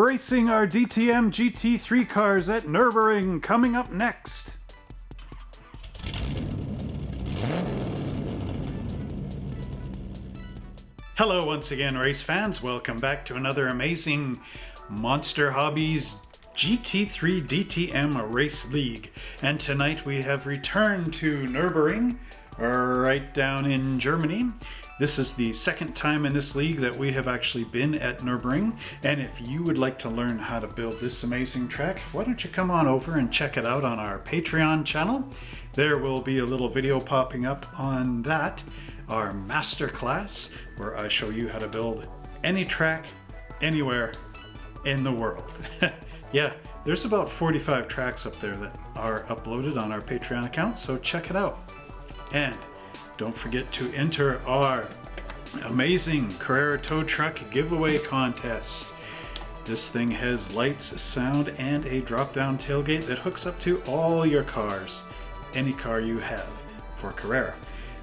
racing our DTM GT3 cars at Nurburgring coming up next. Hello once again, race fans. Welcome back to another amazing Monster Hobbies GT3 DTM Race League. And tonight we have returned to Nurburgring, right down in Germany. This is the second time in this league that we have actually been at Nurburgring. And if you would like to learn how to build this amazing track, why don't you come on over and check it out on our Patreon channel. There will be a little video popping up on that, our masterclass, where I show you how to build any track anywhere in the world. Yeah, there's about 45 tracks up there that are uploaded on our Patreon account, so check it out. And don't forget to enter our amazing Carrera tow truck giveaway contest. This thing has lights, sound, and a drop-down tailgate that hooks up to all your cars, any car you have for Carrera.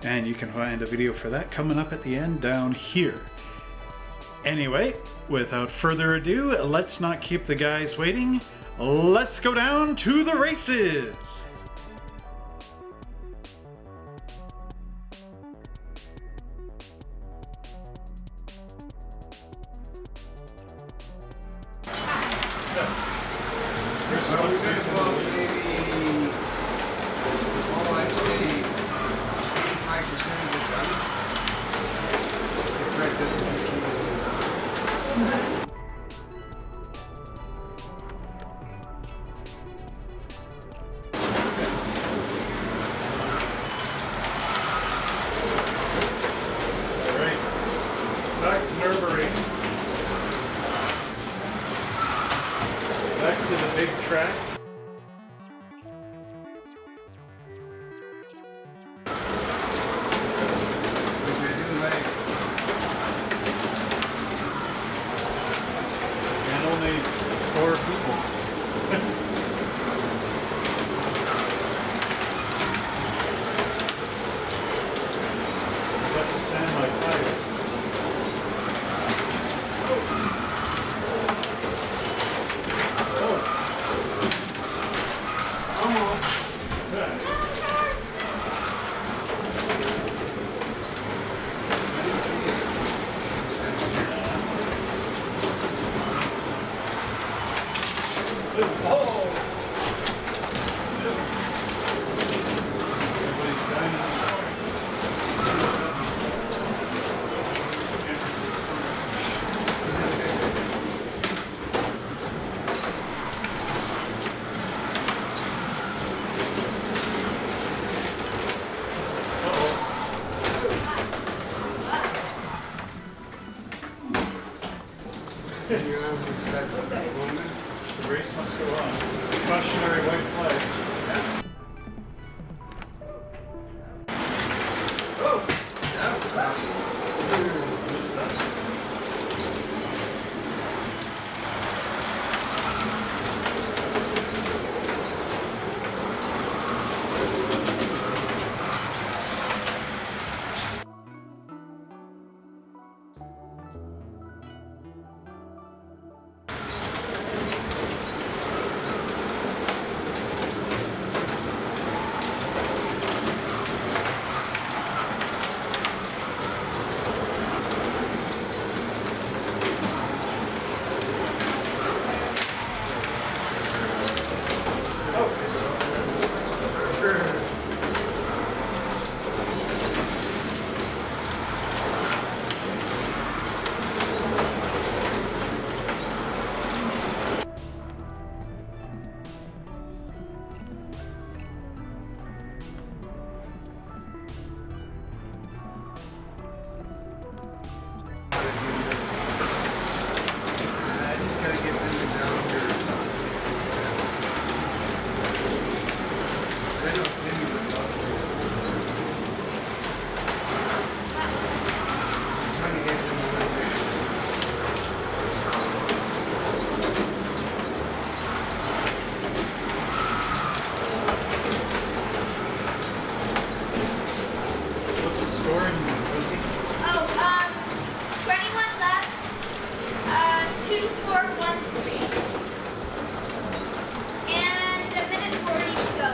And you can find a video for that coming up at the end down here. Anyway, without further ado, let's not keep the guys waiting. Let's go down to the races! Back to the big track. And only 4 people. I got to sand my tires. The race must go on. Cautionary white flag. Oh! That was a missed that. 1-3. And a minute 40 to go.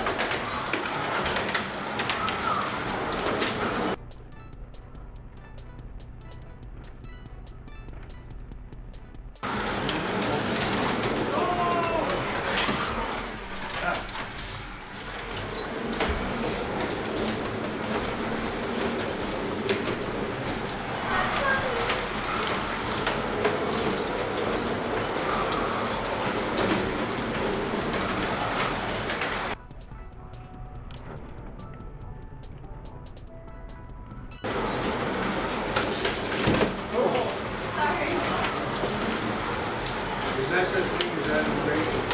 There's no such thing as that in racing.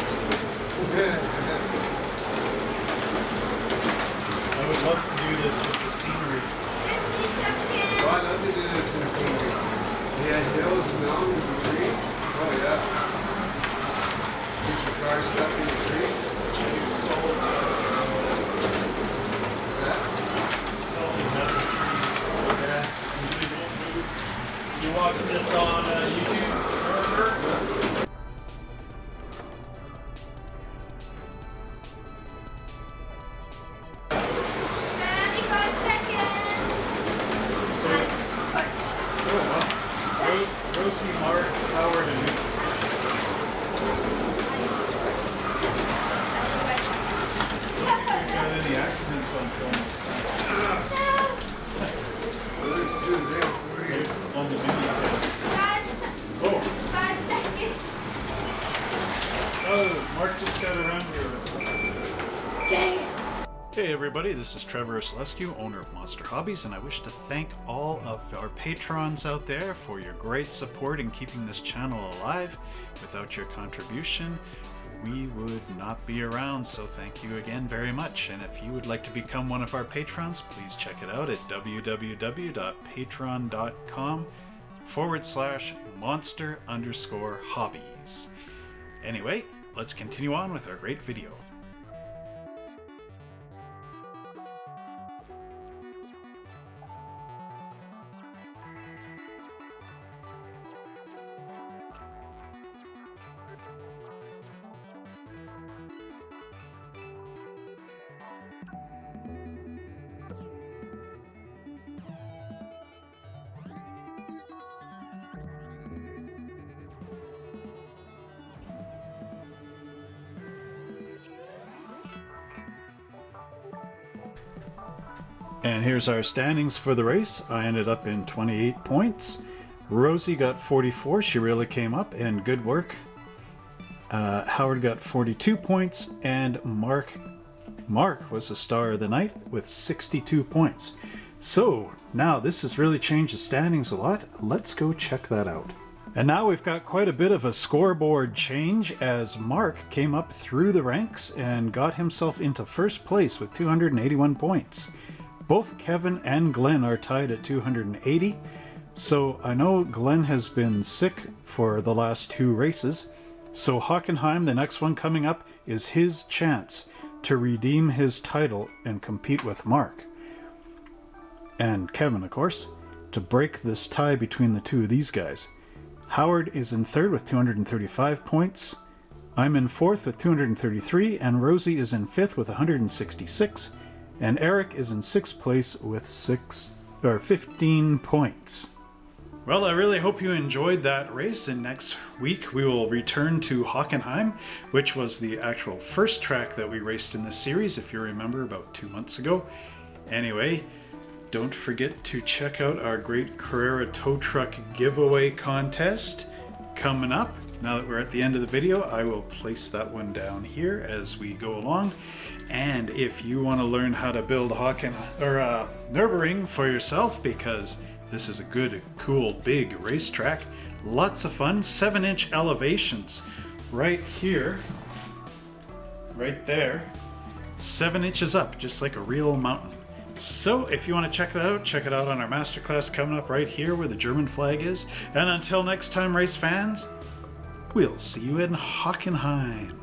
I would love to do this with the scenery. 50 seconds. Oh, I'd love to do this in the scenery. Yeah, hills, mountains, and trees. Oh, yeah. Get your car stuck in the tree. Yeah. You watch this on YouTube? Nurburgring? 35 seconds. Rosie, Mark, Howard, and me. Got any accidents on film? Well, there's two of them. On the video. 5 seconds. Oh, Mark just got around here. Damn. Hey everybody, this is Trevor Selescu, owner of Monster Hobbies, and I wish to thank all of our patrons out there for your great support in keeping this channel alive. Without your contribution, we would not be around, so thank you again very much. And if you would like to become one of our patrons, please check it out at www.patreon.com/monster_hobbies. Anyway, let's continue on with our great video. And here's our standings for the race. I ended up in 28 points. Rosie got 44. She really came up, and good work. Howard got 42 points, and Mark was the star of the night with 62 points. So now this has really changed the standings a lot. Let's go check that out. And now we've got quite a bit of a scoreboard change as Mark came up through the ranks and got himself into first place with 281 points. Both Kevin and Glenn are tied at 280. So I know Glenn has been sick for the last 2 races. So Hockenheim, the next one coming up, is his chance to redeem his title and compete with Mark. And Kevin, of course, to break this tie between the two of these guys. Howard is in third with 235 points. I'm in fourth with 233, and Rosie is in fifth with 166. And Eric is in 6th place with 15 points. Well, I really hope you enjoyed that race, and next week we will return to Hockenheim, which was the actual first track that we raced in this series, if you remember, about 2 months ago. Anyway, don't forget to check out our great Carrera tow truck giveaway contest coming up. Now that we're at the end of the video, I will place that one down here as we go along. And if you want to learn how to build Nurburgring for yourself, because this is a good, cool, big racetrack, lots of fun, 7-inch elevations right here, right there, 7 inches up, just like a real mountain. So if you want to check that out, check it out on our masterclass coming up right here where the German flag is. And until next time, race fans, we'll see you in Hockenheim.